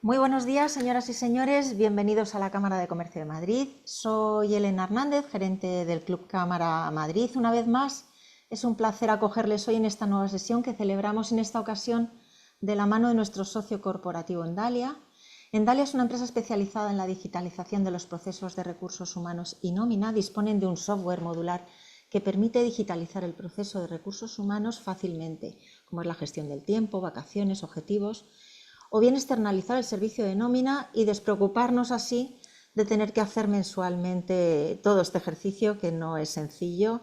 Muy buenos días, señoras y señores. Bienvenidos a la Cámara de Comercio de Madrid. Soy Elena Hernández, gerente del Club Cámara Madrid. Una vez más, es un placer acogerles hoy en esta nueva sesión que celebramos en esta ocasión de la mano de nuestro socio corporativo Endalia. Endalia es una empresa especializada en la digitalización de los procesos de recursos humanos y nómina. Disponen de un software modular que permite digitalizar el proceso de recursos humanos fácilmente, como es la gestión del tiempo, vacaciones, objetivos, o bien externalizar el servicio de nómina y despreocuparnos así de tener que hacer mensualmente todo este ejercicio que no es sencillo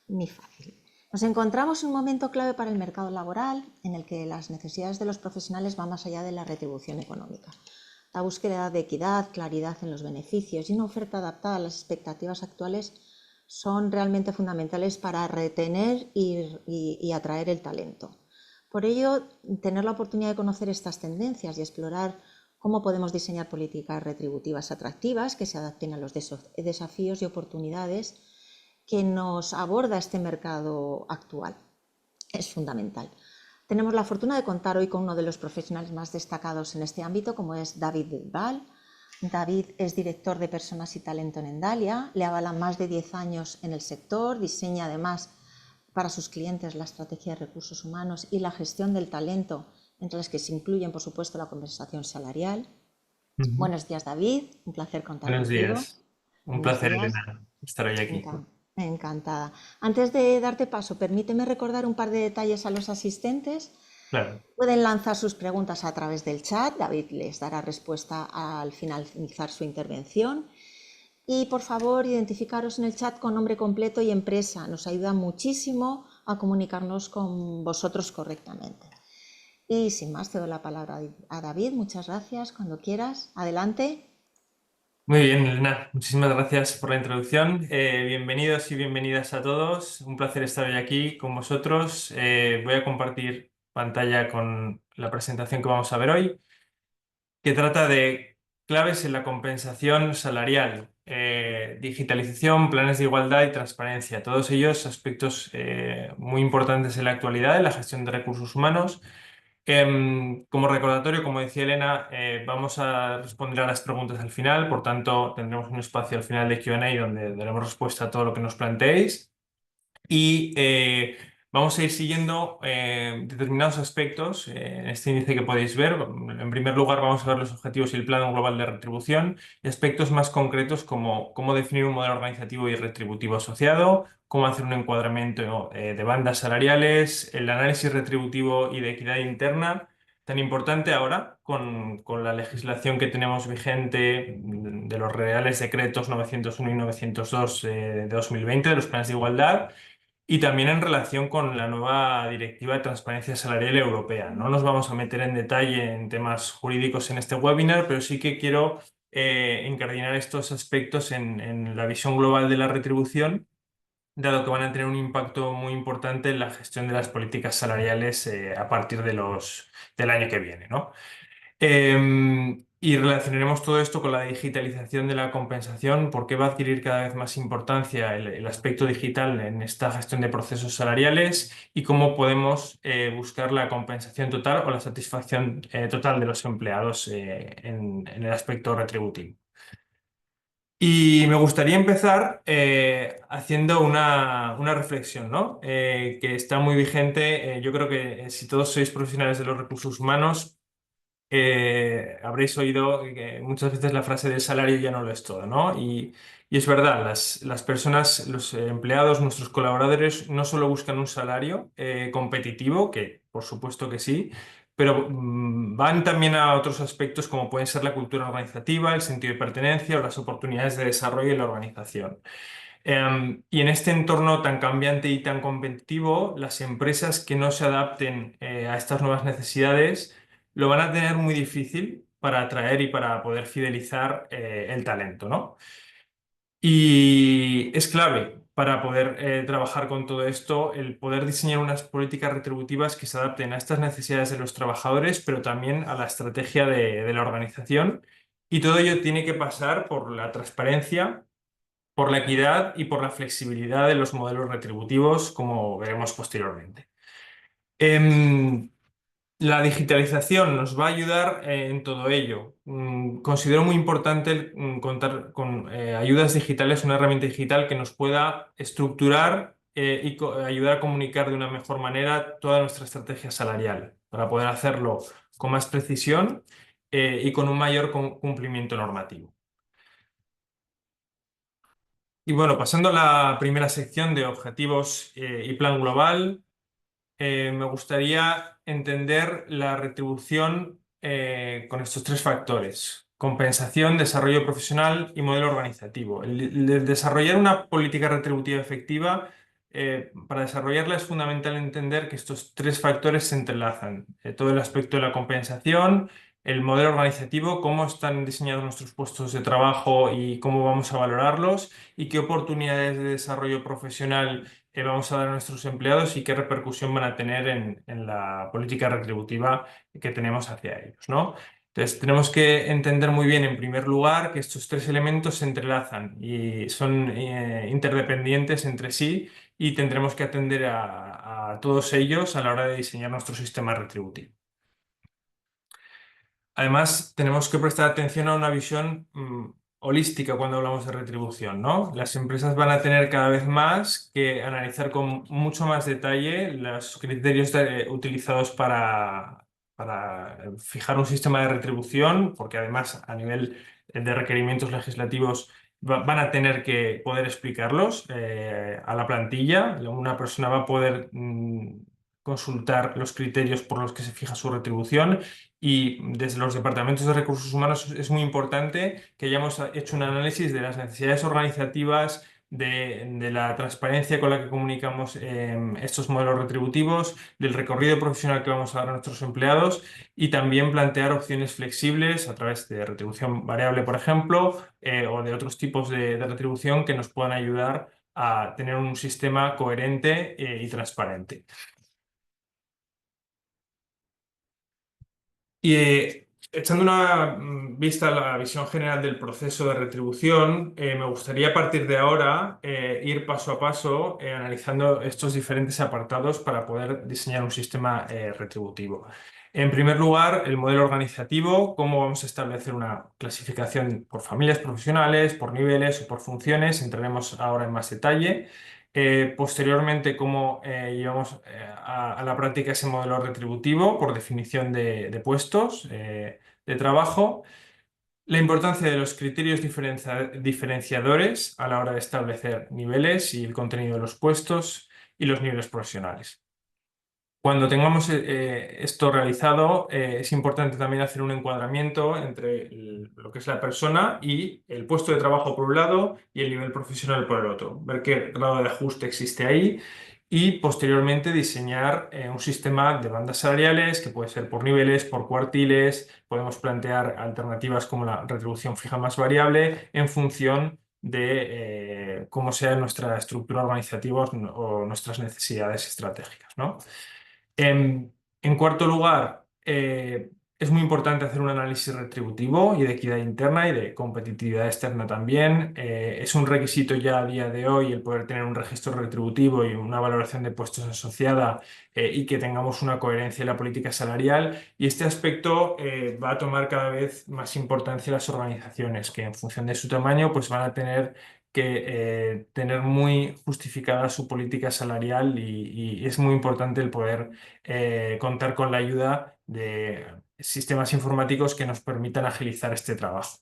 ni fácil. Nos encontramos en un momento clave para el mercado laboral en el que las necesidades de los profesionales van más allá de la retribución económica. La búsqueda de equidad, claridad en los beneficios y una oferta adaptada a las expectativas actuales son realmente fundamentales para retener y atraer el talento. Por ello, tener la oportunidad de conocer estas tendencias y explorar cómo podemos diseñar políticas retributivas atractivas que se adapten a los desafíos y oportunidades que nos aborda este mercado actual es fundamental. Tenemos la fortuna de contar hoy con uno de los profesionales más destacados en este ámbito, como es David Bilbal. David es director de Personas y Talento en Endalia, le avalan más de 10 años en el sector, diseña además para sus clientes la estrategia de recursos humanos y la gestión del talento, entre las que se incluyen, por supuesto, la compensación salarial. Ujú. Buenos días, David, un placer contar Buenos contigo. días. Un Buenos placer, días. Elena, estar hoy aquí. Encantada. Antes de darte paso, permíteme recordar un par de detalles a los asistentes. Claro. Pueden lanzar sus preguntas a través del chat. David les dará respuesta al finalizar su intervención. Y por favor, identificaros en el chat con nombre completo y empresa. Nos ayuda muchísimo a comunicarnos con vosotros correctamente. Y sin más, te doy la palabra a David. Muchas gracias. Cuando quieras, adelante. Muy bien, Elena. Muchísimas gracias por la introducción. Bienvenidos y bienvenidas a todos. Un placer estar hoy aquí con vosotros. Voy a compartir pantalla con la presentación que vamos a ver hoy, que trata de claves en la compensación salarial, digitalización, planes de igualdad y transparencia. Todos ellos aspectos muy importantes en la actualidad en la gestión de recursos humanos. Como recordatorio, como decía Elena, vamos a responder a las preguntas al final, por tanto tendremos un espacio al final de Q&A donde daremos respuesta a todo lo que nos planteéis y vamos a ir siguiendo determinados aspectos en este índice que podéis ver. En primer lugar vamos a ver los objetivos y el plan global de retribución y aspectos más concretos como cómo definir un modelo organizativo y retributivo asociado, cómo hacer un encuadramiento de bandas salariales, el análisis retributivo y de equidad interna, tan importante ahora con la legislación que tenemos vigente de los Reales Decretos 901 y 902 de 2020, de los planes de igualdad, y también en relación con la nueva Directiva de Transparencia Salarial Europea. No nos vamos a meter en detalle en temas jurídicos en este webinar, pero sí que quiero incardinar estos aspectos en la visión global de la retribución, dado que van a tener un impacto muy importante en la gestión de las políticas salariales a partir del año que viene, ¿no? Y relacionaremos todo esto con la digitalización de la compensación, por qué va a adquirir cada vez más importancia el aspecto digital en esta gestión de procesos salariales y cómo podemos buscar la compensación total o la satisfacción total de los empleados en el aspecto retributivo. Y me gustaría empezar haciendo una reflexión, ¿no? Que está muy vigente. Yo creo que si todos sois profesionales de los recursos humanos, habréis oído que muchas veces la frase del salario ya no lo es todo, ¿no? Y es verdad, las personas, los empleados, nuestros colaboradores no solo buscan un salario competitivo, que por supuesto que sí, pero van también a otros aspectos como pueden ser la cultura organizativa, el sentido de pertenencia o las oportunidades de desarrollo en la organización. Y en este entorno tan cambiante y tan competitivo, las empresas que no se adapten a estas nuevas necesidades lo van a tener muy difícil para atraer y para poder fidelizar el talento, ¿no? Y es clave para poder trabajar con todo esto el poder diseñar unas políticas retributivas que se adapten a estas necesidades de los trabajadores, pero también a la estrategia de la organización. Y todo ello tiene que pasar por la transparencia, por la equidad y por la flexibilidad de los modelos retributivos, como veremos posteriormente. Em, La digitalización nos va a ayudar en todo ello. Considero muy importante contar con ayudas digitales, una herramienta digital que nos pueda estructurar y ayudar a comunicar de una mejor manera toda nuestra estrategia salarial, para poder hacerlo con más precisión y con un mayor cumplimiento normativo. Y bueno, pasando a la primera sección de objetivos y plan global. Me gustaría entender la retribución con estos tres factores: compensación, desarrollo profesional y modelo organizativo. El desarrollar una política retributiva efectiva, para desarrollarla es fundamental entender que estos tres factores se entrelazan. Todo el aspecto de la compensación, el modelo organizativo, cómo están diseñados nuestros puestos de trabajo y cómo vamos a valorarlos, y qué oportunidades de desarrollo profesional vamos a dar a nuestros empleados y qué repercusión van a tener en la política retributiva que tenemos hacia ellos, ¿no? Entonces, tenemos que entender muy bien, en primer lugar, que estos tres elementos se entrelazan y son interdependientes entre sí, y tendremos que atender a todos ellos a la hora de diseñar nuestro sistema retributivo. Además, tenemos que prestar atención a una visión holística cuando hablamos de retribución, ¿no? Las empresas van a tener cada vez más que analizar con mucho más detalle los criterios utilizados para fijar un sistema de retribución, porque además a nivel de requerimientos legislativos van a tener que poder explicarlos a la plantilla. Una persona va a poder consultar los criterios por los que se fija su retribución, y desde los departamentos de recursos humanos es muy importante que hayamos hecho un análisis de las necesidades organizativas, de la transparencia con la que comunicamos estos modelos retributivos, del recorrido profesional que vamos a dar a nuestros empleados, y también plantear opciones flexibles a través de retribución variable, por ejemplo, o de otros tipos de retribución que nos puedan ayudar a tener un sistema coherente y transparente. Y echando una vista a la visión general del proceso de retribución, me gustaría a partir de ahora ir paso a paso analizando estos diferentes apartados para poder diseñar un sistema retributivo. En primer lugar, el modelo organizativo: cómo vamos a establecer una clasificación por familias profesionales, por niveles o por funciones. Entraremos ahora en más detalle. Posteriormente, cómo llevamos a la práctica ese modelo retributivo por definición de puestos de trabajo. La importancia de los criterios diferenciadores a la hora de establecer niveles y el contenido de los puestos y los niveles profesionales. Cuando tengamos esto realizado, es importante también hacer un encuadramiento entre lo que es la persona y el puesto de trabajo por un lado y el nivel profesional por el otro, ver qué grado de ajuste existe ahí, y posteriormente diseñar un sistema de bandas salariales que puede ser por niveles, por cuartiles. Podemos plantear alternativas como la retribución fija más variable en función de cómo sea nuestra estructura organizativa o nuestras necesidades estratégicas, ¿no? En cuarto lugar, es muy importante hacer un análisis retributivo y de equidad interna y de competitividad externa también. Es un requisito ya a día de hoy el poder tener un registro retributivo y una valoración de puestos asociada, y que tengamos una coherencia en la política salarial. Y este aspecto va a tomar cada vez más importancia las organizaciones, que en función de su tamaño pues van a tener que tener muy justificada su política salarial, y es muy importante el poder contar con la ayuda de sistemas informáticos que nos permitan agilizar este trabajo.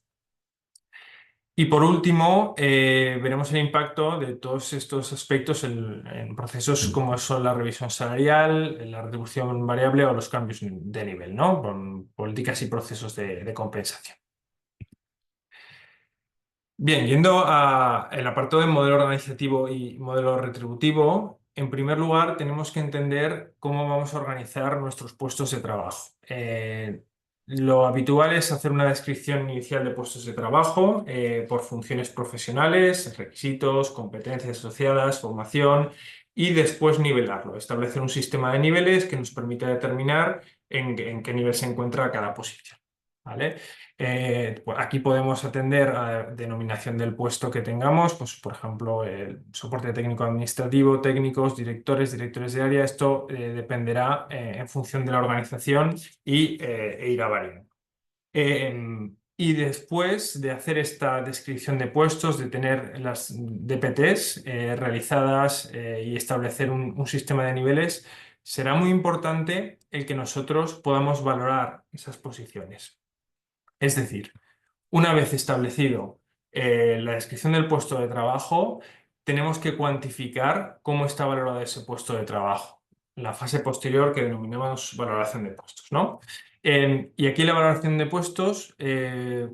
Y por último, veremos el impacto de todos estos aspectos en procesos como son la revisión salarial, la retribución variable o los cambios de nivel, ¿no? Con políticas y procesos de compensación. Bien, yendo al apartado de modelo organizativo y modelo retributivo, en primer lugar tenemos que entender cómo vamos a organizar nuestros puestos de trabajo. Lo habitual es hacer una descripción inicial de puestos de trabajo por funciones profesionales, requisitos, competencias asociadas, formación, y después nivelarlo, establecer un sistema de niveles que nos permita determinar en qué nivel se encuentra cada posición. ¿vale? Pues aquí podemos atender a denominación del puesto que tengamos, pues por ejemplo, el soporte técnico administrativo, técnicos, directores de área. Esto dependerá en función de la organización e irá variando. Y después de hacer esta descripción de puestos, de tener las DPTs realizadas y establecer un sistema de niveles, será muy importante el que nosotros podamos valorar esas posiciones. Es decir, una vez establecido la descripción del puesto de trabajo, tenemos que cuantificar cómo está valorado ese puesto de trabajo. La fase posterior que denominamos valoración de puestos, ¿no? Y aquí en la valoración de puestos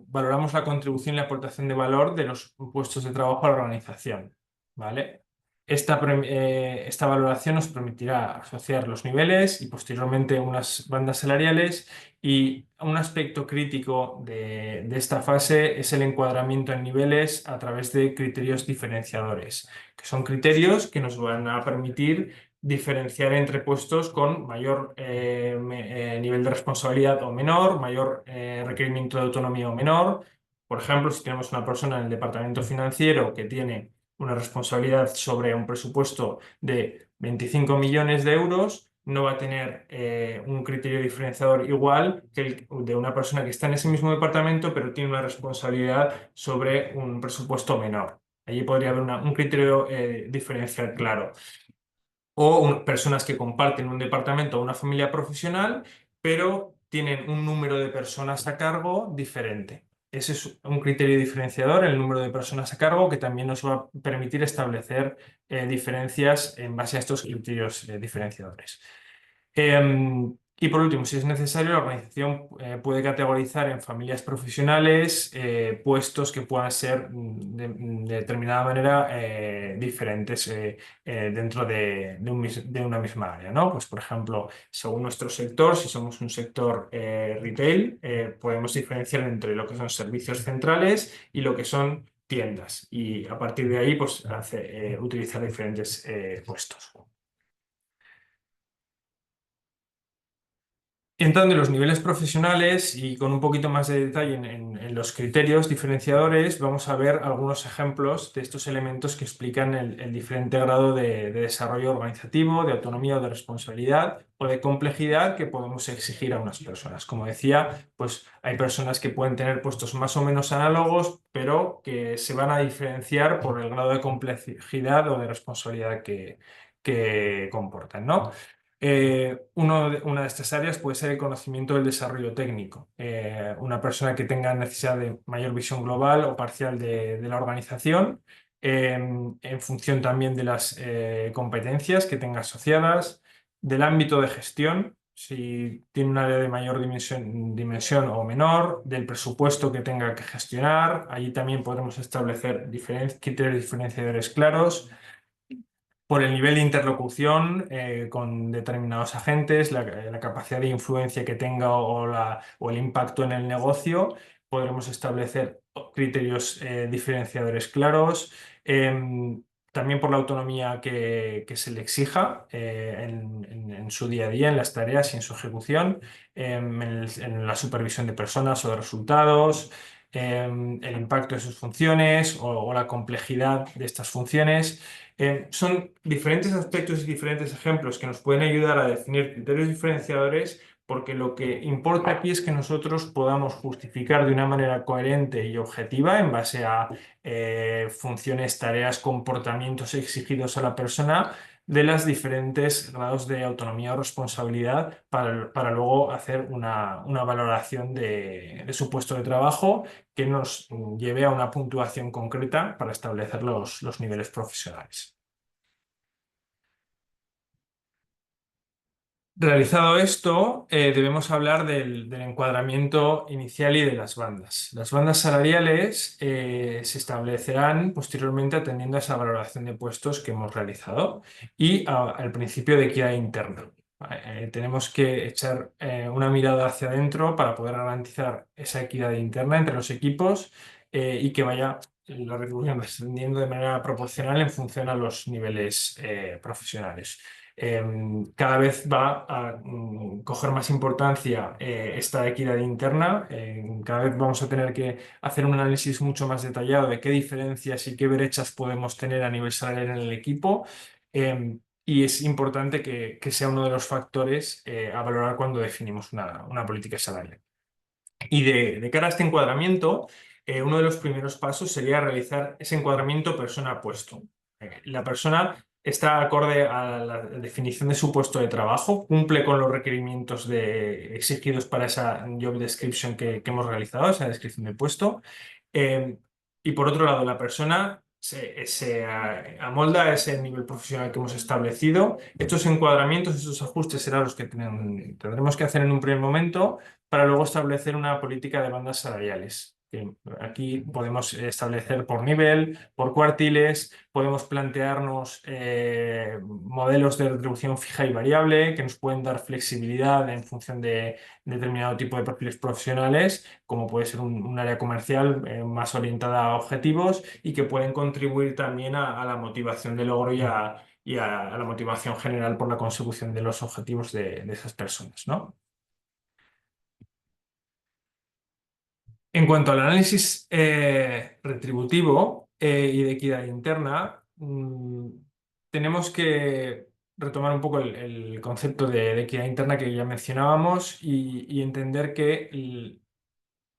valoramos la contribución y la aportación de valor de los puestos de trabajo a la organización, ¿vale? Esta valoración nos permitirá asociar los niveles y posteriormente unas bandas salariales, y un aspecto crítico de esta fase es el encuadramiento en niveles a través de criterios diferenciadores, que son criterios que nos van a permitir diferenciar entre puestos con mayor nivel de responsabilidad o menor, mayor requerimiento de autonomía o menor. Por ejemplo, si tenemos una persona en el departamento financiero que tiene una responsabilidad sobre un presupuesto de 25 millones de euros, no va a tener un criterio diferenciador igual que el de una persona que está en ese mismo departamento pero tiene una responsabilidad sobre un presupuesto menor. Allí podría haber un criterio diferencial claro. O personas que comparten un departamento o una familia profesional, pero tienen un número de personas a cargo diferente. Ese es un criterio diferenciador, el número de personas a cargo, que también nos va a permitir establecer diferencias en base a estos criterios diferenciadores. Y por último, si es necesario, la organización puede categorizar en familias profesionales puestos que puedan ser de determinada manera diferentes dentro de una misma área, ¿no? Pues, por ejemplo, según nuestro sector, si somos un sector retail, podemos diferenciar entre lo que son servicios centrales y lo que son tiendas. Y a partir de ahí, pues, utilizar diferentes puestos. Entrando en los niveles profesionales y con un poquito más de detalle en los criterios diferenciadores, vamos a ver algunos ejemplos de estos elementos que explican el diferente grado de desarrollo organizativo, de autonomía o de responsabilidad o de complejidad que podemos exigir a unas personas. Como decía, pues hay personas que pueden tener puestos más o menos análogos, pero que se van a diferenciar por el grado de complejidad o de responsabilidad que comportan, ¿no? Una de estas áreas puede ser el conocimiento del desarrollo técnico. Una persona que tenga necesidad de mayor visión global o parcial de la organización, en función también de las competencias que tenga asociadas, del ámbito de gestión, si tiene un área de mayor dimensión o menor, del presupuesto que tenga que gestionar. Allí también podremos establecer criterios diferenciadores claros, por el nivel de interlocución con determinados agentes, la capacidad de influencia que tenga o el impacto en el negocio. Podremos establecer criterios diferenciadores claros. También por la autonomía que se le exija en su día a día, en las tareas y en su ejecución, en la supervisión de personas o de resultados, el impacto de sus funciones o la complejidad de estas funciones. Son diferentes aspectos y diferentes ejemplos que nos pueden ayudar a definir criterios diferenciadores, porque lo que importa aquí es que nosotros podamos justificar de una manera coherente y objetiva en base a funciones, tareas, comportamientos exigidos a la persona, de los diferentes grados de autonomía o responsabilidad para luego hacer una valoración de su puesto de trabajo que nos lleve a una puntuación concreta para establecer los niveles profesionales. Realizado esto, debemos hablar del encuadramiento inicial y de las bandas. Las bandas salariales se establecerán posteriormente atendiendo a esa valoración de puestos que hemos realizado y al principio de equidad interna. Tenemos que echar una mirada hacia adentro para poder garantizar esa equidad interna entre los equipos y que vaya la retribución descendiendo de manera proporcional en función a los niveles profesionales. Cada vez va a coger más importancia esta equidad interna. Cada vez vamos a tener que hacer un análisis mucho más detallado de qué diferencias y qué brechas podemos tener a nivel salarial en el equipo. Y es importante que sea uno de los factores a valorar cuando definimos una política salarial. Y de cara a este encuadramiento, uno de los primeros pasos sería realizar ese encuadramiento persona-puesto. La persona está acorde a la definición de su puesto de trabajo, cumple con los requerimientos exigidos para esa job description que hemos realizado, esa descripción de puesto. Eh, y por otro lado, la persona se amolda a ese nivel profesional que hemos establecido. Estos encuadramientos, estos ajustes serán los que tendremos que hacer en un primer momento para luego establecer una política de bandas salariales. Aquí podemos establecer por nivel, por cuartiles, podemos plantearnos modelos de retribución fija y variable que nos pueden dar flexibilidad en función de determinado tipo de perfiles profesionales, como puede ser un área comercial más orientada a objetivos y que pueden contribuir también a la motivación de logro y a la motivación general por la consecución de los objetivos de esas personas, ¿no? En cuanto al análisis retributivo y de equidad interna, tenemos que retomar un poco el concepto de equidad interna que ya mencionábamos y entender que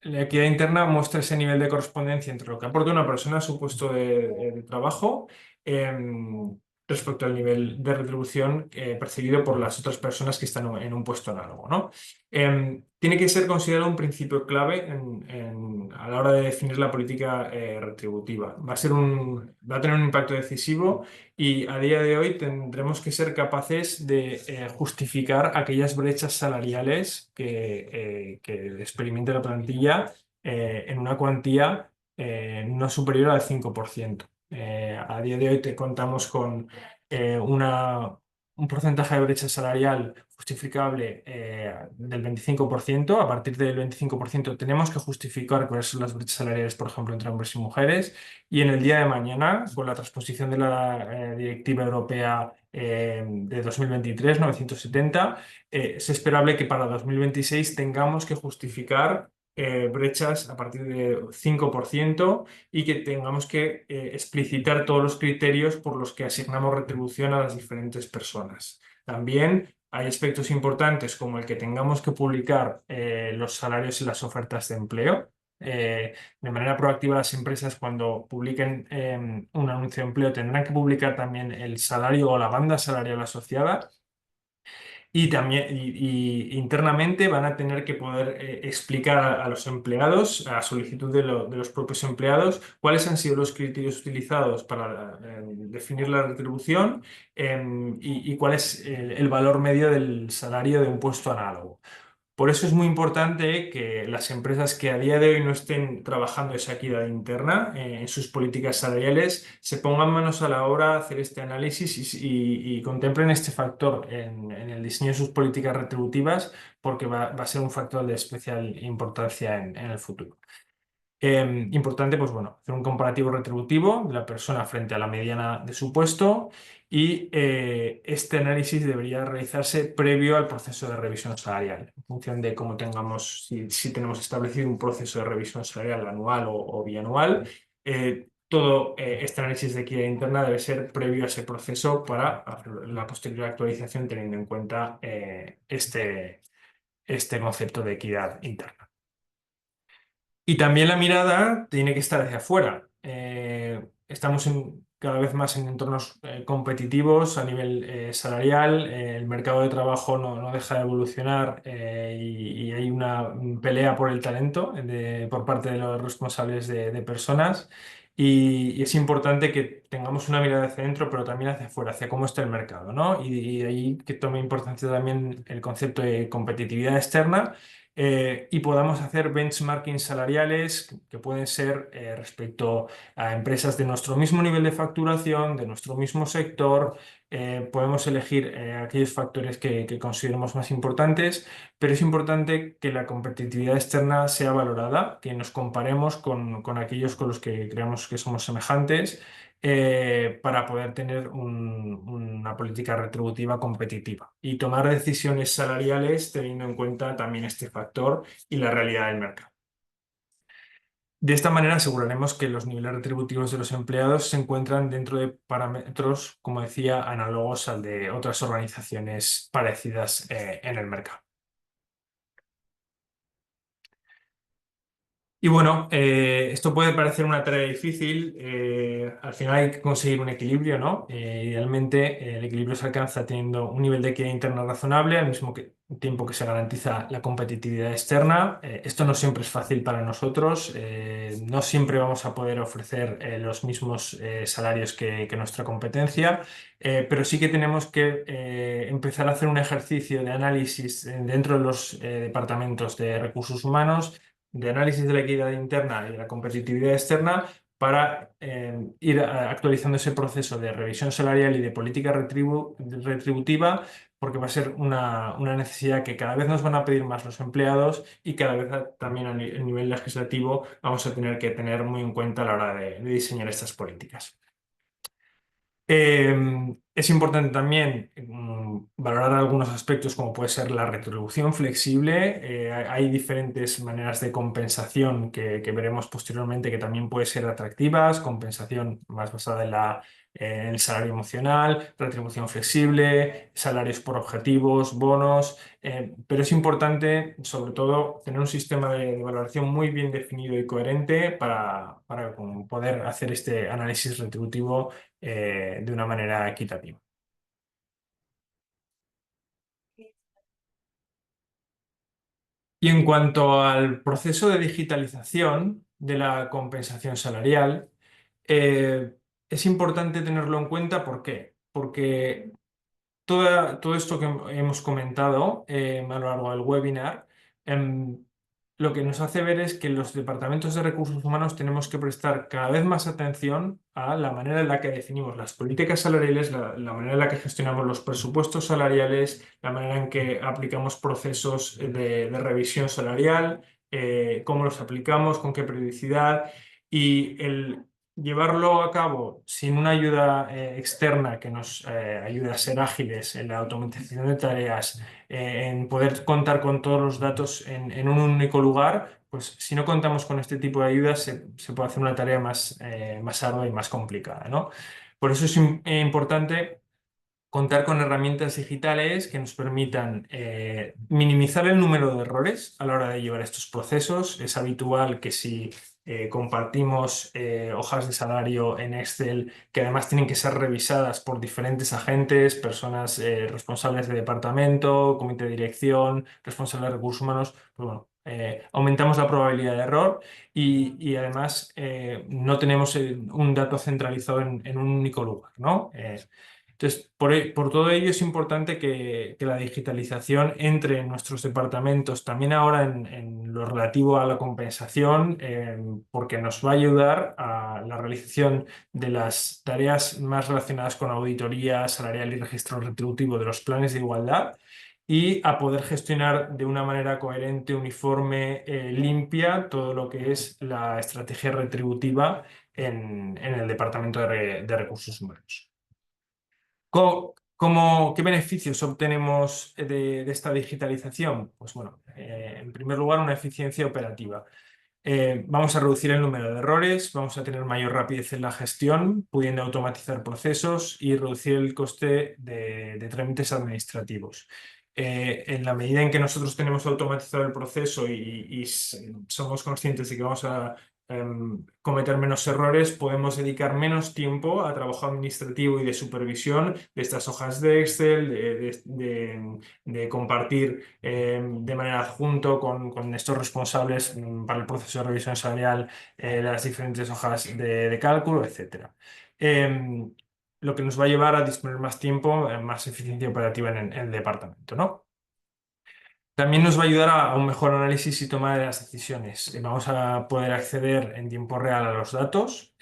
la equidad interna muestra ese nivel de correspondencia entre lo que aporta una persona a su puesto de trabajo em, respecto al nivel de retribución percibido por las otras personas que están en un puesto análogo, ¿no? Tiene que ser considerado un principio clave a la hora de definir la política retributiva. Va a tener un impacto decisivo y a día de hoy tendremos que ser capaces de justificar aquellas brechas salariales que experimente la plantilla en una cuantía no superior al 5%. A día de hoy contamos con un porcentaje de brecha salarial justificable del 25%. A partir del 25% tenemos que justificar cuáles son las brechas salariales, por ejemplo, entre hombres y mujeres. Y en el día de mañana, con la transposición de la Directiva Europea de 2023, 970, es esperable que para 2026 tengamos que justificar brechas a partir de 5% y que tengamos que explicitar todos los criterios por los que asignamos retribución a las diferentes personas. También hay aspectos importantes como el que tengamos que publicar los salarios y las ofertas de empleo. De manera proactiva, las empresas cuando publiquen un anuncio de empleo tendrán que publicar también el salario o la banda salarial asociada y también internamente van a tener que poder explicar a los empleados, a solicitud de los propios empleados, cuáles han sido los criterios utilizados para definir la retribución y cuál es el valor medio del salario de un puesto análogo. Por eso es muy importante que las empresas que a día de hoy no estén trabajando esa equidad interna en sus políticas salariales se pongan manos a la obra a hacer este análisis y contemplen este factor en el diseño de sus políticas retributivas porque va a ser un factor de especial importancia en el futuro. Importante, pues bueno, hacer un comparativo retributivo de la persona frente a la mediana de su puesto y este análisis debería realizarse previo al proceso de revisión salarial, en función de cómo tengamos, si tenemos establecido un proceso de revisión salarial anual o bianual. Todo este análisis de equidad interna debe ser previo a ese proceso para hacer la posterior actualización teniendo en cuenta este concepto de equidad interna. Y también la mirada tiene que estar hacia afuera. Estamos cada vez más en entornos competitivos a nivel salarial. El mercado de trabajo no deja de evolucionar y hay una pelea por el talento por parte de los responsables de personas. Y es importante que tengamos una mirada hacia adentro, pero también hacia afuera, hacia cómo está el mercado, ¿no? Y de ahí que tome importancia también el concepto de competitividad externa y podamos hacer benchmarking salariales que pueden ser respecto a empresas de nuestro mismo nivel de facturación, de nuestro mismo sector. Podemos elegir aquellos factores que consideremos más importantes, pero es importante que la competitividad externa sea valorada, que nos comparemos con aquellos con los que creamos que somos semejantes para poder tener una política retributiva competitiva y tomar decisiones salariales teniendo en cuenta también este factor y la realidad del mercado. De esta manera aseguraremos que los niveles retributivos de los empleados se encuentran dentro de parámetros, como decía, análogos al de otras organizaciones parecidas en el mercado. Y bueno, esto puede parecer una tarea difícil, al final hay que conseguir un equilibrio, ¿no? Idealmente el equilibrio se alcanza teniendo un nivel de equidad interna razonable al mismo tiempo que se garantiza la competitividad externa. Esto no siempre es fácil para nosotros, no siempre vamos a poder ofrecer los mismos salarios que nuestra competencia, pero sí que tenemos que empezar a hacer un ejercicio de análisis dentro de los departamentos de recursos humanos de análisis de la equidad interna y de la competitividad externa para ir actualizando ese proceso de revisión salarial y de política retributiva, porque va a ser una necesidad que cada vez nos van a pedir más los empleados y cada vez también a nivel legislativo vamos a tener que tener muy en cuenta a la hora de diseñar estas políticas. Es importante también valorar algunos aspectos como puede ser la retribución flexible. Hay diferentes maneras de compensación que veremos posteriormente que también pueden ser atractivas. Compensación más basada en el salario emocional, retribución flexible, salarios por objetivos, bonos. Pero es importante, sobre todo, tener un sistema de valoración muy bien definido y coherente para poder hacer este análisis retributivo de una manera equitativa. Y en cuanto al proceso de digitalización de la compensación salarial, eh, es importante tenerlo en cuenta. ¿Por qué? Porque todo esto que hemos comentado a lo largo del webinar, em, lo que nos hace ver es que los departamentos de recursos humanos tenemos que prestar cada vez más atención a la manera en la que definimos las políticas salariales, la manera en la que gestionamos los presupuestos salariales, la manera en que aplicamos procesos de revisión salarial, cómo los aplicamos, con qué periodicidad y el llevarlo a cabo sin una ayuda externa que nos ayude a ser ágiles en la automatización de tareas, en poder contar con todos los datos en un único lugar, pues si no contamos con este tipo de ayudas se puede hacer una tarea más ardua y más complicada, ¿no? Por eso es importante contar con herramientas digitales que nos permitan minimizar el número de errores a la hora de llevar estos procesos. Es habitual que si compartimos hojas de salario en Excel, que además tienen que ser revisadas por diferentes agentes, personas responsables de departamento, comité de dirección, responsables de recursos humanos, pues bueno, aumentamos la probabilidad de error y además no tenemos un dato centralizado en un único lugar, ¿no? Entonces, por todo ello es importante que la digitalización entre en nuestros departamentos, también ahora en lo relativo a la compensación, porque nos va a ayudar a la realización de las tareas más relacionadas con auditoría salarial y registro retributivo de los planes de igualdad y a poder gestionar de una manera coherente, uniforme, limpia, todo lo que es la estrategia retributiva en el Departamento de Recursos Humanos. ¿Qué beneficios obtenemos de esta digitalización? Pues bueno, en primer lugar, una eficiencia operativa. Vamos a reducir el número de errores, vamos a tener mayor rapidez en la gestión, pudiendo automatizar procesos y reducir el coste de trámites administrativos. En la medida en que nosotros tenemos automatizado el proceso y somos conscientes de que vamos a cometer menos errores, podemos dedicar menos tiempo a trabajo administrativo y de supervisión de estas hojas de Excel, de compartir de manera adjunto con estos responsables para el proceso de revisión salarial las diferentes hojas de cálculo, etcétera. Lo que nos va a llevar a disponer más tiempo, más eficiencia operativa en el departamento, ¿no? También nos va a ayudar a un mejor análisis y toma de las decisiones. Vamos a poder acceder en tiempo real a los datos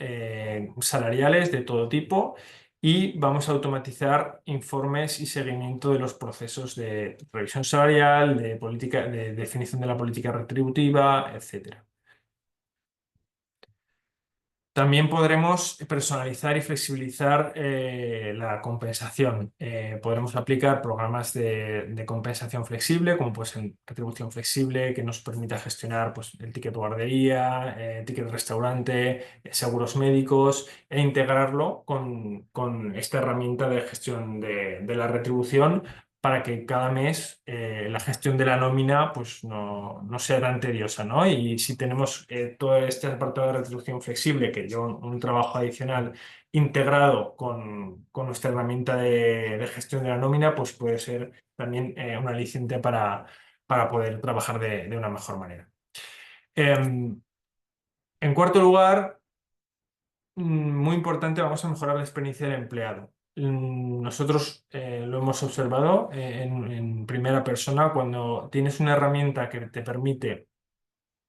salariales de todo tipo y vamos a automatizar informes y seguimiento de los procesos de revisión salarial, de política, de definición de la política retributiva, etcétera. También podremos personalizar y flexibilizar la compensación. Podremos aplicar programas de compensación flexible, como puede ser retribución flexible, que nos permita gestionar pues, el ticket guardería, ticket restaurante, seguros médicos, e integrarlo con esta herramienta de gestión de la retribución para que cada mes la gestión de la nómina pues, no sea tan tediosa, ¿no? Y si tenemos todo este apartado de retribución flexible que lleva un trabajo adicional integrado con nuestra herramienta de gestión de la nómina, pues puede ser también un aliciente para poder trabajar de una mejor manera. En cuarto lugar, muy importante, vamos a mejorar la experiencia del empleado. Nosotros lo hemos observado en primera persona cuando tienes una herramienta que te permite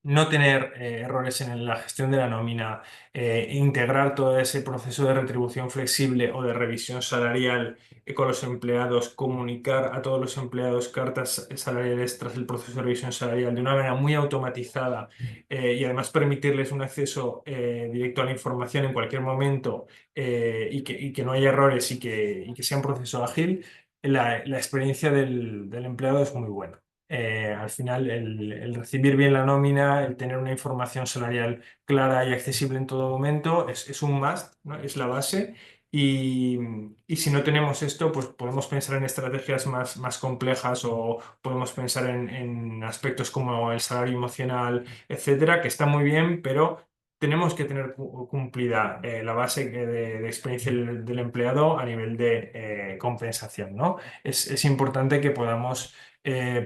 no tener errores en la gestión de la nómina, integrar todo ese proceso de retribución flexible o de revisión salarial con los empleados, comunicar a todos los empleados cartas salariales tras el proceso de revisión salarial de una manera muy automatizada y además permitirles un acceso directo a la información en cualquier momento y que no haya errores y que sea un proceso ágil, la experiencia del empleado es muy buena. Al final, el recibir bien la nómina, el tener una información salarial clara y accesible en todo momento es un must, ¿no? Es la base. Y, y si no tenemos esto, pues podemos pensar en estrategias más complejas o podemos pensar en aspectos como el salario emocional, etcétera, que está muy bien, pero tenemos que tener cumplida la base de experiencia del empleado a nivel de compensación, ¿no? Es importante que podamos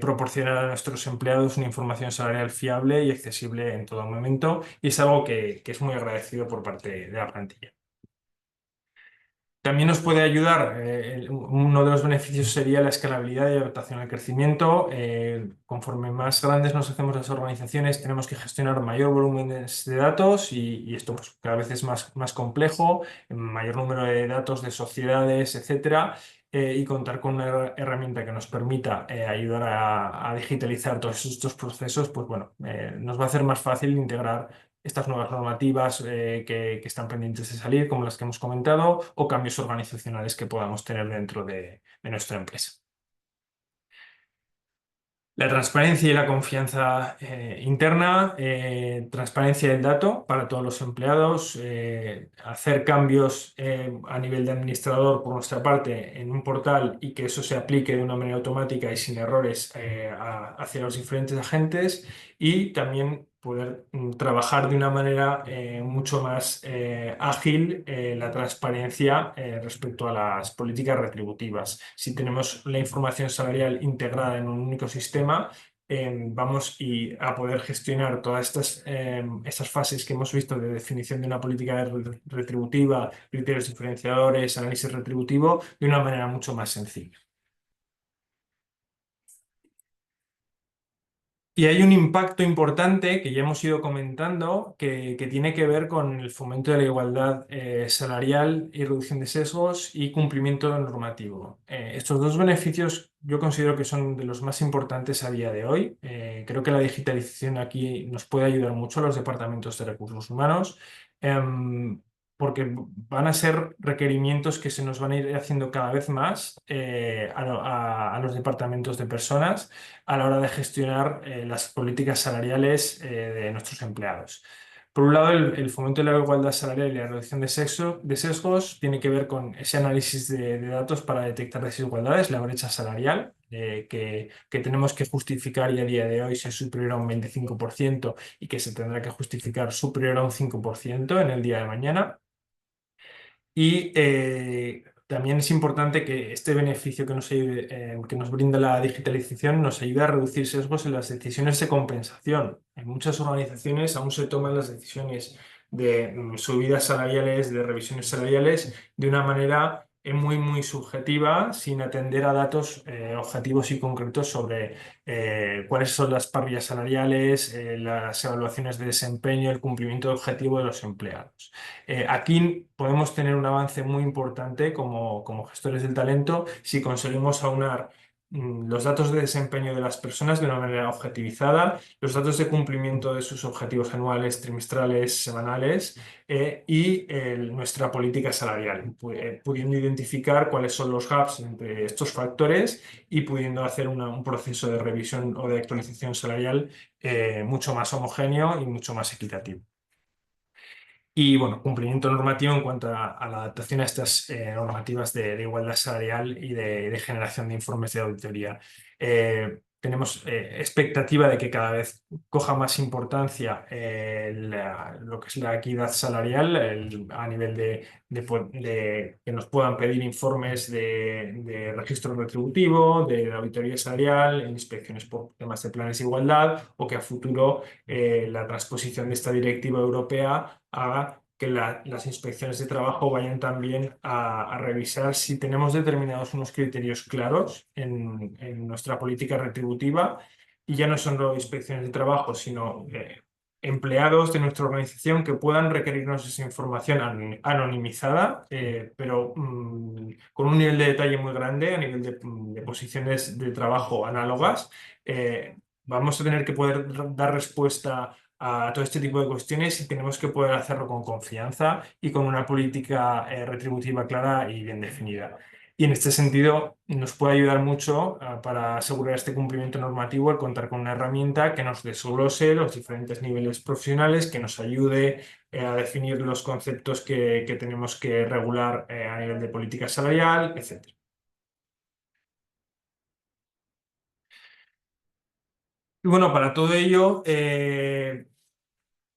proporcionar a nuestros empleados una información salarial fiable y accesible en todo momento, y es algo que es muy agradecido por parte de la plantilla. También nos puede ayudar, uno de los beneficios sería la escalabilidad y adaptación al crecimiento. Conforme más grandes nos hacemos las organizaciones, tenemos que gestionar mayor volúmenes de datos y esto pues, cada vez es más complejo, mayor número de datos de sociedades, etcétera, y contar con una herramienta que nos permita ayudar a digitalizar todos estos procesos, pues bueno, nos va a hacer más fácil integrar estas nuevas normativas que están pendientes de salir, como las que hemos comentado, o cambios organizacionales que podamos tener dentro de nuestra empresa. La transparencia y la confianza interna, transparencia del dato para todos los empleados, hacer cambios a nivel de administrador por nuestra parte en un portal y que eso se aplique de una manera automática y sin errores hacia los diferentes agentes, y también poder trabajar de una manera mucho más ágil la transparencia respecto a las políticas retributivas. Si tenemos la información salarial integrada en un único sistema, vamos a poder gestionar todas estas fases que hemos visto de definición de una política retributiva, criterios diferenciadores, análisis retributivo, de una manera mucho más sencilla. Y hay un impacto importante que ya hemos ido comentando que tiene que ver con el fomento de la igualdad salarial y reducción de sesgos y cumplimiento normativo. Estos dos beneficios yo considero que son de los más importantes a día de hoy. Creo que la digitalización aquí nos puede ayudar mucho a los departamentos de recursos humanos. em, Porque van a ser requerimientos que se nos van a ir haciendo cada vez más a los departamentos de personas a la hora de gestionar las políticas salariales de nuestros empleados. Por un lado, el fomento de la igualdad salarial y la reducción de sesgos tiene que ver con ese análisis de datos para detectar desigualdades, la brecha salarial, que tenemos que justificar y a día de hoy si es superior a un 25% y que se tendrá que justificar superior a un 5% en el día de mañana. Y también es importante que este beneficio que nos brinda la digitalización nos ayude a reducir sesgos en las decisiones de compensación. En muchas organizaciones aún se toman las decisiones de subidas salariales, de revisiones salariales, de una manera muy subjetiva, sin atender a datos objetivos y concretos sobre cuáles son las parrillas salariales, las evaluaciones de desempeño, el cumplimiento objetivo de los empleados. Aquí podemos tener un avance muy importante como gestores del talento si conseguimos aunar los datos de desempeño de las personas de una manera objetivizada, los datos de cumplimiento de sus objetivos anuales, trimestrales, semanales nuestra política salarial, pudiendo identificar cuáles son los gaps entre estos factores y pudiendo hacer un proceso de revisión o de actualización salarial mucho más homogéneo y mucho más equitativo. Y bueno, cumplimiento normativo en cuanto a la adaptación a estas normativas de igualdad salarial y de generación de informes de auditoría. Tenemos expectativa de que cada vez coja más importancia lo que es la equidad salarial a nivel de que nos puedan pedir informes de registro retributivo, de auditoría salarial, inspecciones por temas de planes de igualdad o que a futuro la transposición de esta directiva europea haga que las inspecciones de trabajo vayan también a revisar si tenemos determinados unos criterios claros en nuestra política retributiva y ya no son solo inspecciones de trabajo, sino empleados de nuestra organización que puedan requerirnos esa información anonimizada, pero con un nivel de detalle muy grande a nivel de posiciones de trabajo análogas. Vamos a tener que poder dar respuesta a todo este tipo de cuestiones y tenemos que poder hacerlo con confianza y con una política retributiva clara y bien definida. Y en este sentido nos puede ayudar mucho para asegurar este cumplimiento normativo el contar con una herramienta que nos desglose los diferentes niveles profesionales, que nos ayude a definir los conceptos que tenemos que regular a nivel de política salarial, etc. Y bueno, para todo ello,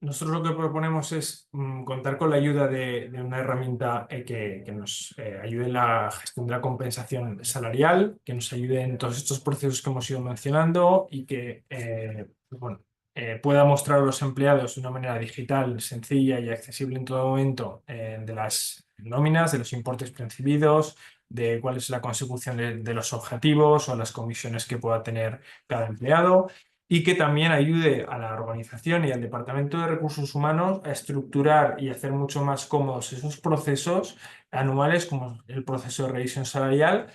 nosotros lo que proponemos es contar con la ayuda de una herramienta que nos ayude en la gestión de la compensación salarial, que nos ayude en todos estos procesos que hemos ido mencionando y que pueda mostrar a los empleados de una manera digital, sencilla y accesible en todo momento de las nóminas, de los importes percibidos, de cuál es la consecución de los objetivos o las comisiones que pueda tener cada empleado y que también ayude a la organización y al Departamento de Recursos Humanos a estructurar y hacer mucho más cómodos esos procesos anuales como el proceso de revisión salarial,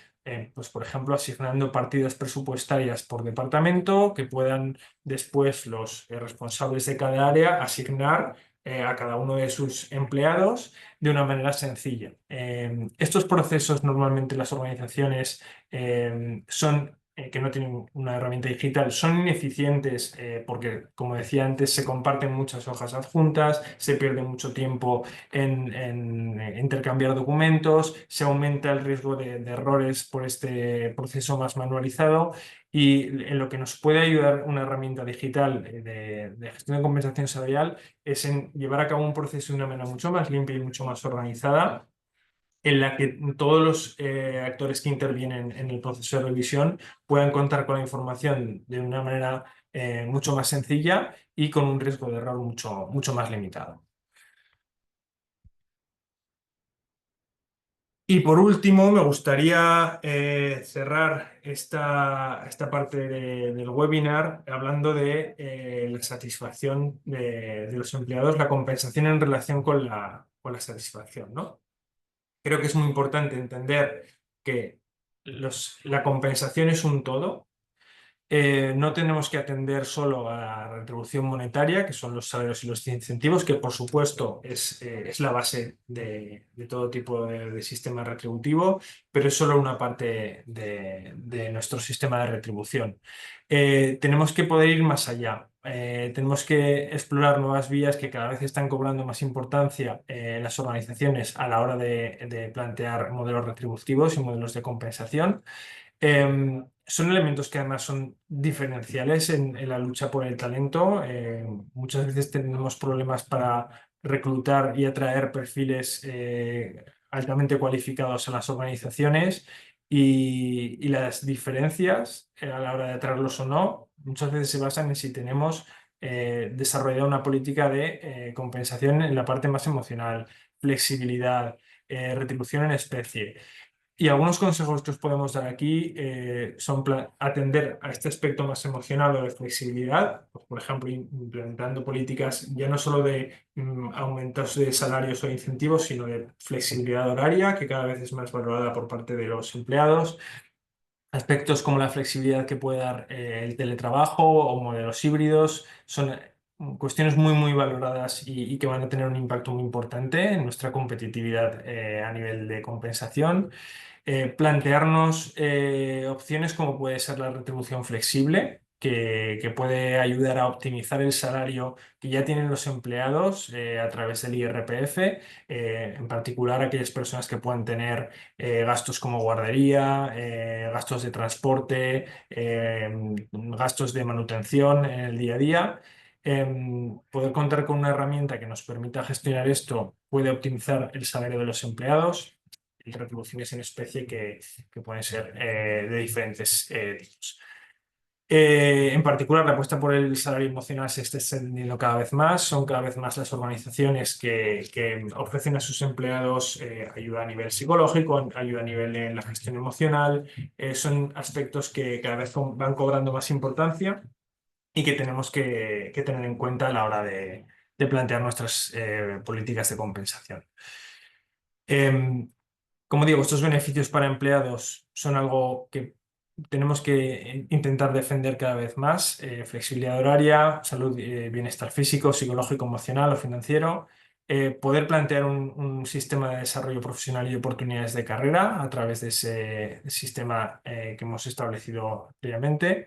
pues por ejemplo asignando partidas presupuestarias por departamento que puedan después los responsables de cada área asignar a cada uno de sus empleados de una manera sencilla. Estos procesos normalmente las organizaciones son que no tienen una herramienta digital, son ineficientes porque, como decía antes, se comparten muchas hojas adjuntas, se pierde mucho tiempo en intercambiar documentos, se aumenta el riesgo de errores por este proceso más manualizado y en lo que nos puede ayudar una herramienta digital de gestión de compensación salarial es en llevar a cabo un proceso de una manera mucho más limpia y mucho más organizada en la que todos los actores que intervienen en el proceso de revisión puedan contar con la información de una manera mucho más sencilla y con un riesgo de error mucho más limitado. Y por último, me gustaría cerrar esta parte del webinar hablando de la satisfacción de los empleados, la compensación en relación con la satisfacción, ¿no? Creo que es muy importante entender que la compensación es un todo. No tenemos que atender solo a la retribución monetaria, que son los salarios y los incentivos, que por supuesto es la base de todo tipo de sistema retributivo, pero es solo una parte de nuestro sistema de retribución. Tenemos que poder ir más allá. Tenemos que explorar nuevas vías que cada vez están cobrando más importancia en las organizaciones a la hora de plantear modelos retributivos y modelos de compensación. Son elementos que además son diferenciales en la lucha por el talento. Muchas veces tenemos problemas para reclutar y atraer perfiles altamente cualificados a las organizaciones y las diferencias a la hora de atraerlos o no muchas veces se basan en si tenemos desarrollado una política de compensación en la parte más emocional, flexibilidad, retribución en especie. Y algunos consejos que os podemos dar aquí son atender a este aspecto más emocional o de flexibilidad, pues, por ejemplo, implementando políticas ya no solo de aumentos de salarios o incentivos, sino de flexibilidad horaria, que cada vez es más valorada por parte de los empleados. Aspectos como la flexibilidad que puede dar el teletrabajo o modelos híbridos son cuestiones muy valoradas y que van a tener un impacto muy importante en nuestra competitividad a nivel de compensación. Plantearnos opciones como puede ser la retribución flexible, que puede ayudar a optimizar el salario que ya tienen los empleados a través del IRPF, en particular aquellas personas que puedan tener gastos como guardería, gastos de transporte, gastos de manutención en el día a día. Poder contar con una herramienta que nos permita gestionar esto puede optimizar el salario de los empleados y retribuciones en especie que pueden ser de diferentes tipos. En particular, la apuesta por el salario emocional se está extendiendo cada vez más. Son cada vez más las organizaciones que ofrecen a sus empleados ayuda a nivel psicológico, ayuda a nivel en la gestión emocional. Son aspectos que cada vez van cobrando más importancia y que tenemos que tener en cuenta a la hora de plantear nuestras políticas de compensación. Como digo, estos beneficios para empleados son algo que tenemos que intentar defender cada vez más. Flexibilidad horaria, salud, bienestar físico, psicológico, emocional o financiero. Poder plantear un sistema de desarrollo profesional y oportunidades de carrera a través de ese sistema que hemos establecido previamente.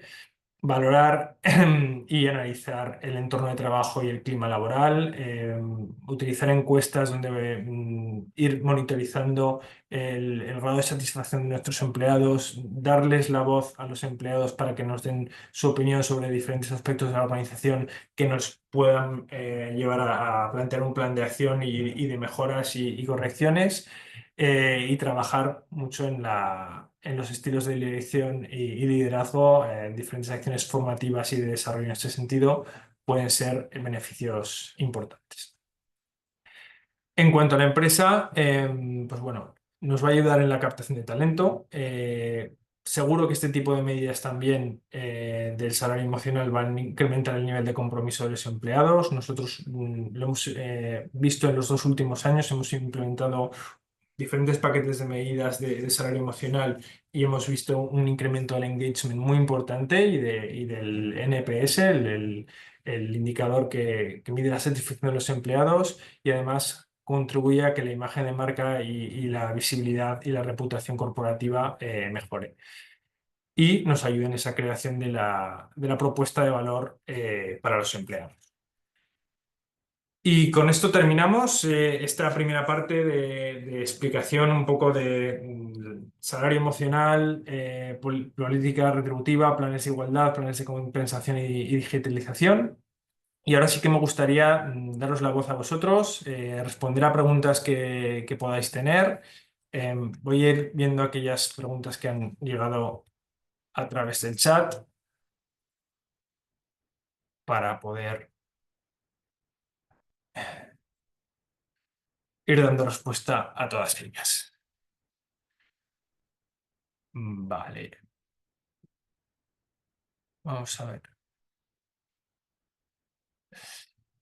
Valorar y analizar el entorno de trabajo y el clima laboral, utilizar encuestas donde ir monitorizando el grado de satisfacción de nuestros empleados, darles la voz a los empleados para que nos den su opinión sobre diferentes aspectos de la organización que nos puedan llevar a plantear un plan de acción y de mejoras y correcciones. Y trabajar mucho en los estilos de dirección y liderazgo, diferentes acciones formativas y de desarrollo en este sentido pueden ser beneficios importantes. En cuanto a la empresa, pues bueno, nos va a ayudar en la captación de talento. Seguro que este tipo de medidas también del salario emocional van a incrementar el nivel de compromiso de los empleados. Nosotros lo hemos visto en los 2 últimos años, hemos implementado diferentes paquetes de medidas de salario emocional y hemos visto un incremento del engagement muy importante y del NPS, el indicador que mide la satisfacción de los empleados y además contribuye a que la imagen de marca y la visibilidad y la reputación corporativa mejore. Y nos ayude en esa creación de la propuesta de valor para los empleados. Y con esto terminamos esta primera parte de explicación un poco de salario emocional, política retributiva, planes de igualdad, planes de compensación y digitalización. Y ahora sí que me gustaría daros la voz a vosotros, responder a preguntas que podáis tener. Voy a ir viendo aquellas preguntas que han llegado a través del chat para poder ir dando respuesta a todas ellas. Vale, vamos a ver.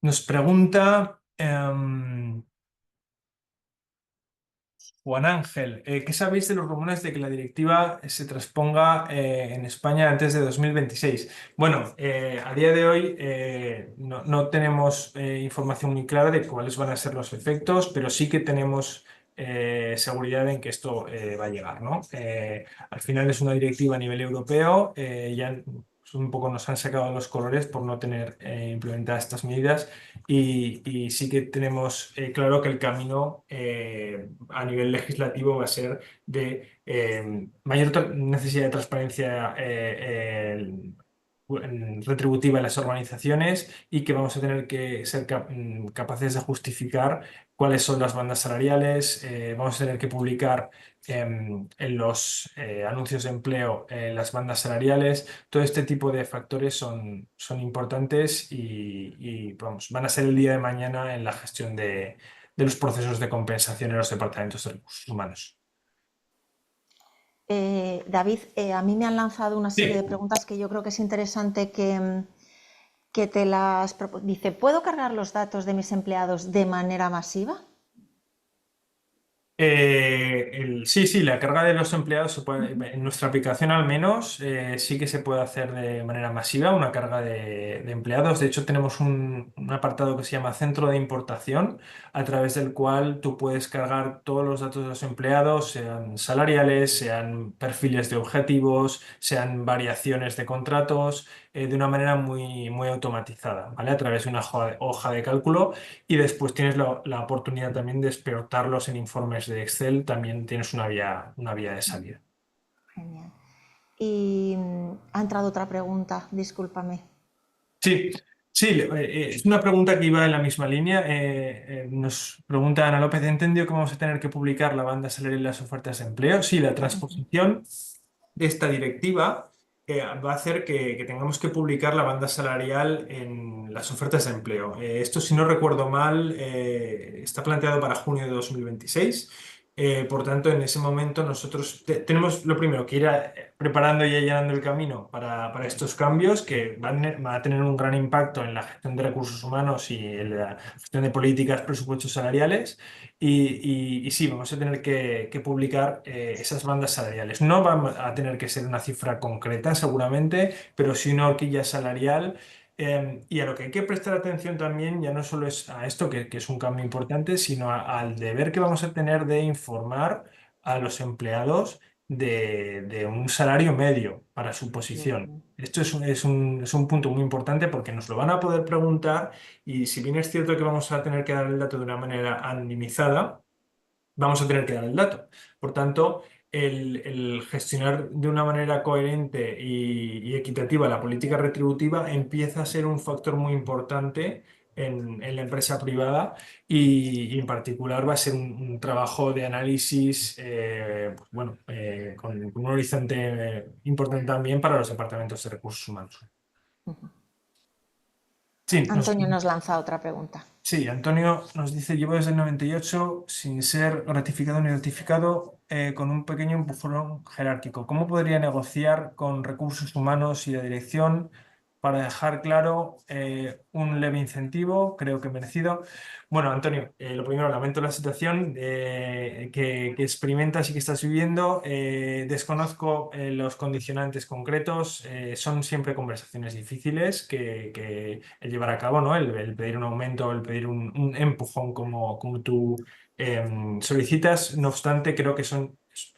Nos pregunta Juan Ángel, ¿qué sabéis de los rumores de que la directiva se transponga en España antes de 2026? Bueno, a día de hoy no tenemos información muy clara de cuáles van a ser los efectos, pero sí que tenemos seguridad en que esto va a llegar, ¿no? Al final es una directiva a nivel europeo, ya un poco nos han sacado los colores por no tener implementadas estas medidas y sí que tenemos claro que el camino a nivel legislativo va a ser de mayor necesidad de transparencia retributiva en las organizaciones y que vamos a tener que ser capaces de justificar cuáles son las bandas salariales, vamos a tener que publicar en los anuncios de empleo las bandas salariales. Todo este tipo de factores son importantes y, vamos, van a ser el día de mañana en la gestión de los procesos de compensación en los departamentos de recursos humanos. David, a mí me han lanzado una serie de Sí. preguntas que yo creo que es interesante que te las... Dice, ¿puedo cargar los datos de mis empleados de manera masiva? Sí, la carga de los empleados en nuestra aplicación al menos, sí que se puede hacer de manera masiva una carga de empleados. De hecho, tenemos un apartado que se llama Centro de Importación, a través del cual tú puedes cargar todos los datos de los empleados, sean salariales, sean perfiles de objetivos, sean variaciones de contratos, de una manera muy automatizada, ¿vale? A través de una hoja de cálculo. Y después tienes la oportunidad también de exportarlos en informes de Excel, también tienes una vía de salida. Genial. Y ha entrado otra pregunta, discúlpame. Sí, sí, es una pregunta que iba en la misma línea. Nos pregunta Ana López, ¿he entendido que vamos a tener que publicar la banda salarial en las ofertas de empleo? Sí, la transposición de esta directiva va a hacer que tengamos que publicar la banda salarial en las ofertas de empleo. Esto, si no recuerdo mal, está planteado para junio de 2026. Por tanto, en ese momento nosotros tenemos lo primero que ir preparando y allanando el camino para estos cambios que van a tener un gran impacto en la gestión de recursos humanos y en la gestión de políticas, presupuestos salariales. Y sí, vamos a tener que publicar esas bandas salariales. No van a tener que ser una cifra concreta, seguramente, pero sí una horquilla salarial. Y a lo que hay que prestar atención también, ya no solo es a esto, que es un cambio importante, sino al deber que vamos a tener de informar a los empleados de un salario medio para su posición. Ujú. Esto es un punto muy importante porque nos lo van a poder preguntar, y si bien es cierto que vamos a tener que dar el dato de una manera anonimizada, vamos a tener que dar el dato. Por tanto, el gestionar de una manera coherente y equitativa la política retributiva empieza a ser un factor muy importante en la empresa privada, y en particular va a ser un trabajo de análisis, pues bueno, con un horizonte importante también para los departamentos de recursos humanos. Sí, Antonio nos lanza otra pregunta. Sí, Antonio nos dice, llevo desde el 98 sin ser ratificado ni notificado, con un pequeño empujón jerárquico. ¿Cómo podría negociar con recursos humanos y de dirección para dejar claro un leve incentivo, creo que merecido? Bueno, Antonio, lo primero, lamento la situación que experimentas y que estás viviendo. Desconozco los condicionantes concretos. Son siempre conversaciones difíciles que el llevar a cabo, ¿no? El pedir un aumento, el pedir un empujón como tú solicitas. No obstante, creo que son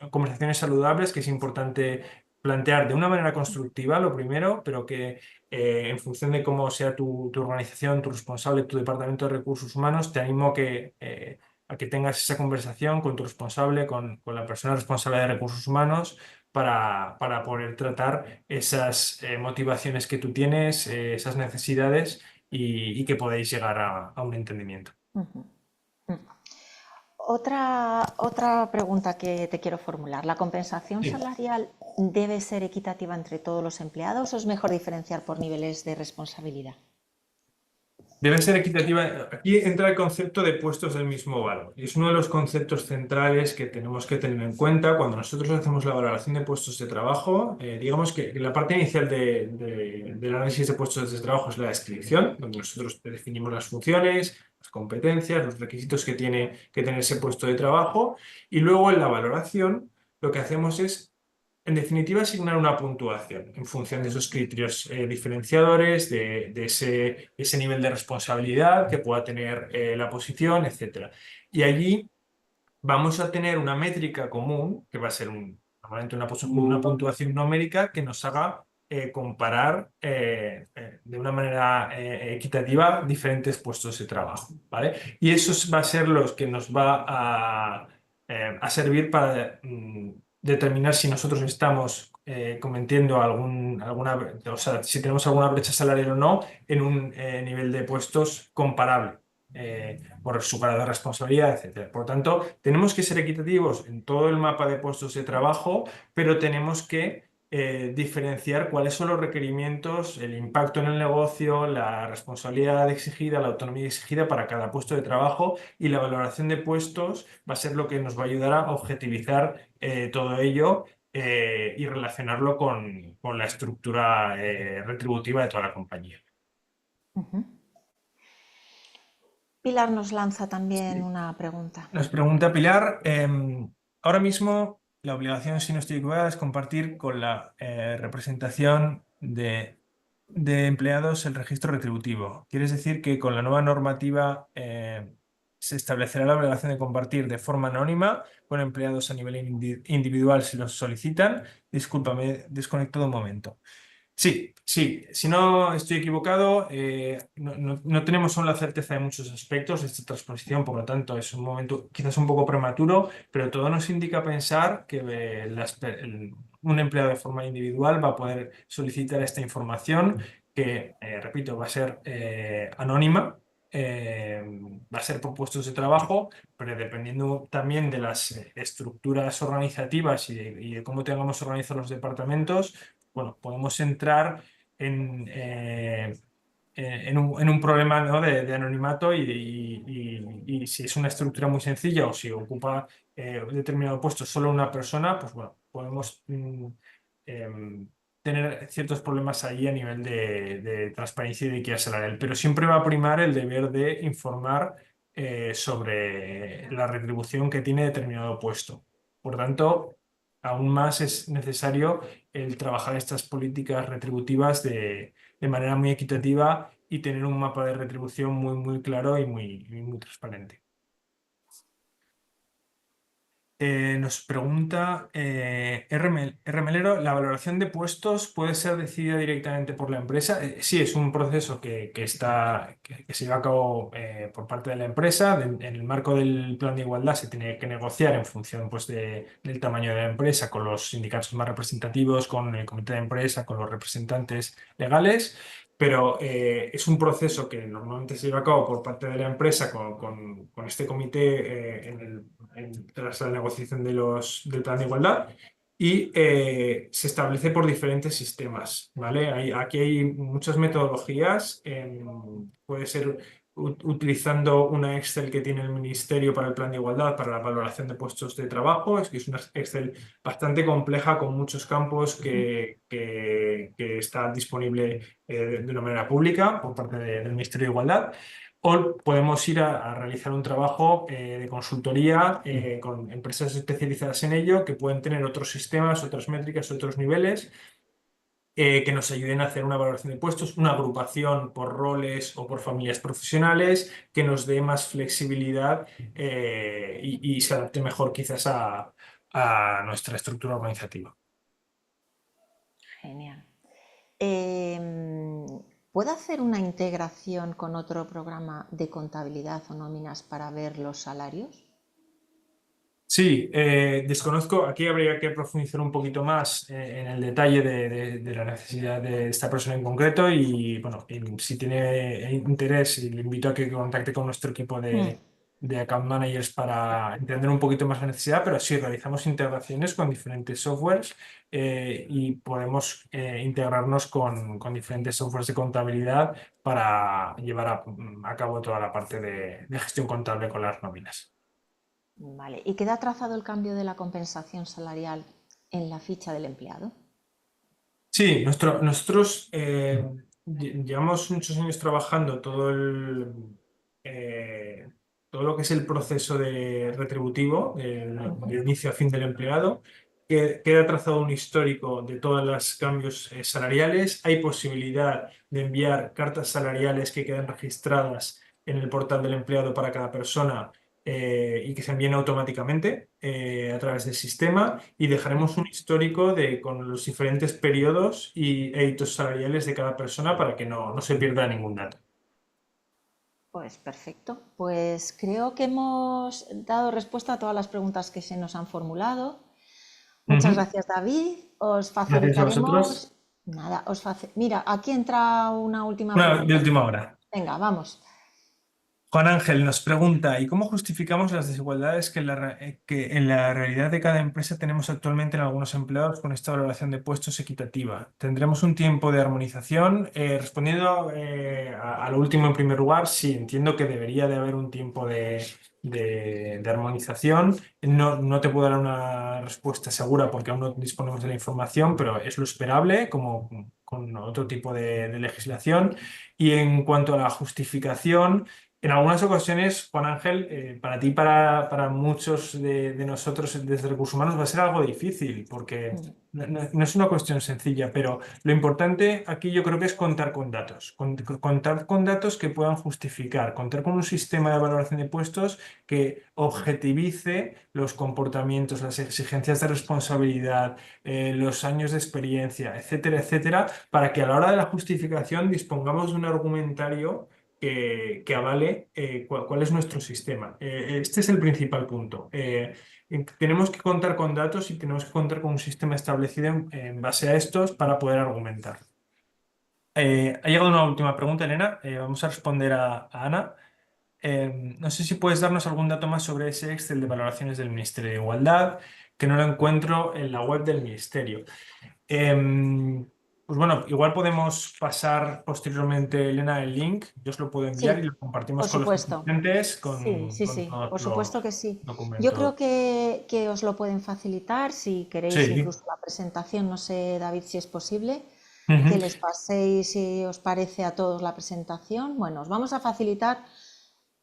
conversaciones saludables, que es importante plantear de una manera constructiva, lo primero, pero que en función de cómo sea tu organización, tu responsable, tu departamento de recursos humanos, te animo a que tengas esa conversación con tu responsable, con la persona responsable de recursos humanos, para poder tratar esas motivaciones que tú tienes, esas necesidades, y que podáis llegar a un entendimiento. Otra pregunta que te quiero formular. ¿La compensación Sí. salarial debe ser equitativa entre todos los empleados o es mejor diferenciar por niveles de responsabilidad? Debe ser equitativa. Aquí entra el concepto de puestos del mismo valor. Y es uno de los conceptos centrales que tenemos que tener en cuenta cuando nosotros hacemos la valoración de puestos de trabajo. Digamos que la parte inicial del análisis de puestos de trabajo es la descripción, donde nosotros definimos las funciones, las competencias, los requisitos que tiene que tener ese puesto de trabajo. Y luego en la valoración lo que hacemos es, en definitiva, asignar una puntuación en función de esos criterios diferenciadores, de ese nivel de responsabilidad que pueda tener la posición, etcétera. Y allí vamos a tener una métrica común, que va a ser normalmente una puntuación numérica que nos haga comparar de una manera equitativa diferentes puestos de trabajo, ¿vale? Y eso va a ser lo que nos va a servir para determinar si nosotros estamos cometiendo o sea, si tenemos alguna brecha salarial o no en un nivel de puestos comparable, por su grado de responsabilidad, etcétera. Por tanto, tenemos que ser equitativos en todo el mapa de puestos de trabajo, pero tenemos que diferenciar cuáles son los requerimientos, el impacto en el negocio, la responsabilidad exigida, la autonomía exigida para cada puesto de trabajo, y la valoración de puestos va a ser lo que nos va a ayudar a objetivizar todo ello, y relacionarlo con la estructura retributiva de toda la compañía. Pilar nos lanza también Sí. una pregunta. Nos pregunta Pilar, ahora mismo la obligación, si no estoy equivocada, es compartir con la representación de empleados el registro retributivo. ¿Quieres decir que con la nueva normativa se establecerá la obligación de compartir de forma anónima con empleados a nivel individual si los solicitan? Discúlpame, desconectado un momento. Sí, sí, si no estoy equivocado, no tenemos aún la certeza de muchos aspectos de esta transposición, por lo tanto es un momento quizás un poco prematuro, pero todo nos indica pensar que un empleado de forma individual va a poder solicitar esta información que, repito, va a ser anónima, eh, va a ser por puestos de trabajo, pero dependiendo también de las estructuras organizativas y de cómo tengamos organizados los departamentos, bueno, podemos entrar en, en un problema, ¿no? de anonimato y si es una estructura muy sencilla o si ocupa un determinado puesto solo una persona, pues bueno, podemos em, tener ciertos problemas ahí a nivel de transparencia y de equidad salarial, pero siempre va a primar el deber de informar sobre la retribución que tiene determinado puesto. Por tanto, aún más es necesario el trabajar estas políticas retributivas de manera muy equitativa y tener un mapa de retribución muy, muy claro y muy transparente. Nos pregunta R. Melero, ¿la valoración de puestos puede ser decidida directamente por la empresa? Sí, es un proceso que se lleva a cabo por parte de la empresa. En el marco del plan de igualdad se tiene que negociar en función pues, del tamaño de la empresa, con los sindicatos más representativos, con el comité de empresa, con los representantes legales. Pero es un proceso que normalmente se lleva a cabo por parte de la empresa con este comité tras la negociación del plan de igualdad y se establece por diferentes sistemas, ¿vale? Aquí hay muchas metodologías, puede ser utilizando una Excel que tiene el Ministerio para el plan de igualdad para la valoración de puestos de trabajo, es que es una Excel bastante compleja con muchos campos que está disponible de una manera pública por parte del Ministerio de Igualdad. O podemos ir a realizar un trabajo de consultoría con empresas especializadas en ello que pueden tener otros sistemas, otras métricas, otros niveles que nos ayuden a hacer una valoración de puestos, una agrupación por roles o por familias profesionales que nos dé más flexibilidad y se adapte mejor quizás a nuestra estructura organizativa. Genial. Em, ¿Puedo hacer una integración con otro programa de contabilidad o nóminas para ver los salarios? Sí, desconozco, aquí habría que profundizar un poquito más en el detalle de la necesidad de esta persona en concreto y bueno, si tiene interés, le invito a que contacte con nuestro equipo Mm. de account managers para entender un poquito más la necesidad, pero sí, realizamos integraciones con diferentes softwares y podemos integrarnos con diferentes softwares de contabilidad para llevar a cabo toda la parte de gestión contable con las nóminas. Vale. ¿Y queda trazado el cambio de la compensación salarial en la ficha del empleado? Sí, nosotros llevamos muchos años trabajando eh, todo lo que es el proceso de retributivo, Ujú. de inicio a fin del empleado, que queda trazado un histórico de todos los cambios salariales. Hay posibilidad de enviar cartas salariales que quedan registradas en el portal del empleado para cada persona y que se envíen automáticamente a través del sistema y dejaremos un histórico con los diferentes periodos e hitos salariales de cada persona para que no se pierda ningún dato. Pues perfecto. Pues creo que hemos dado respuesta a todas las preguntas que se nos han formulado. Muchas Ujú. gracias, David. Os Gracias a vosotros. facilitaremos. Nada, Mira, aquí entra una última Una de pregunta. última hora. Venga, vamos. Juan Ángel nos pregunta, ¿y cómo justificamos las desigualdades que en la realidad de cada empresa tenemos actualmente en algunos empleados con esta valoración de puestos equitativa? ¿Tendremos un tiempo de armonización? Respondiendo a lo último en primer lugar, sí, entiendo que debería de haber un tiempo de armonización. No te puedo dar una respuesta segura porque aún no disponemos de la información, pero es lo esperable como con otro tipo de legislación. Y en cuanto a la justificación, En algunas ocasiones, Juan Ángel, para ti, para muchos de nosotros desde Recursos Humanos va a ser algo difícil porque Mm. no es una cuestión sencilla, pero lo importante aquí yo creo que es contar con datos, contar con datos que puedan justificar, contar con un sistema de valoración de puestos que objetivice los comportamientos, las exigencias de responsabilidad, los años de experiencia, etcétera, etcétera, para que a la hora de la justificación dispongamos de un argumentario que avale cuál es nuestro sistema. Este es el principal punto. Tenemos que contar con datos y tenemos que contar con un sistema establecido en base a estos para poder argumentar. Ha llegado una última pregunta, Elena. Vamos a responder a Ana. No sé si puedes darnos algún dato más sobre ese Excel de valoraciones del Ministerio de Igualdad, que no lo encuentro en la web del Ministerio. Pues bueno, igual podemos pasar posteriormente, Elena, el link. Yo os lo puedo enviar y Sí, lo compartimos por con los supuesto. asistentes Sí, sí, con sí, todos por supuesto que los sí. Yo documentos. creo que os lo pueden facilitar si queréis Sí. incluso la presentación, no sé, David, si es posible, que Ujú, les paséis, si os parece a todos la presentación. Bueno, os vamos a facilitar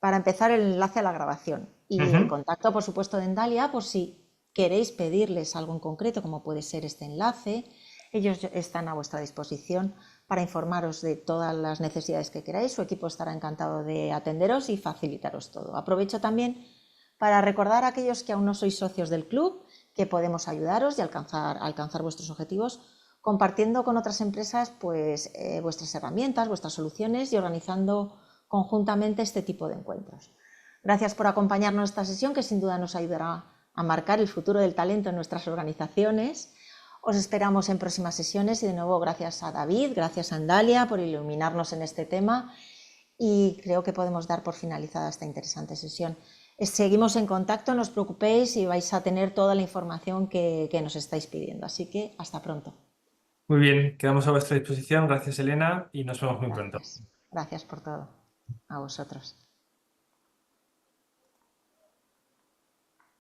para empezar el enlace a la grabación y el ujú. contacto, por supuesto, de Endalia, por si queréis pedirles algo en concreto, como puede ser este enlace. Ellos están a vuestra disposición para informaros de todas las necesidades que queráis. Su equipo estará encantado de atenderos y facilitaros todo. Aprovecho también para recordar a aquellos que aún no sois socios del club que podemos ayudaros y alcanzar vuestros objetivos compartiendo con otras empresas pues, vuestras herramientas, vuestras soluciones y organizando conjuntamente este tipo de encuentros. Gracias por acompañarnos en esta sesión que sin duda nos ayudará a marcar el futuro del talento en nuestras organizaciones. Os esperamos en próximas sesiones y de nuevo gracias a David, gracias a Andalia por iluminarnos en este tema y creo que podemos dar por finalizada esta interesante sesión. Seguimos en contacto, no os preocupéis y vais a tener toda la información que nos estáis pidiendo. Así que hasta pronto. Muy bien, quedamos a vuestra disposición. Gracias, Elena, y nos vemos muy pronto. Gracias. Gracias por todo. A vosotros.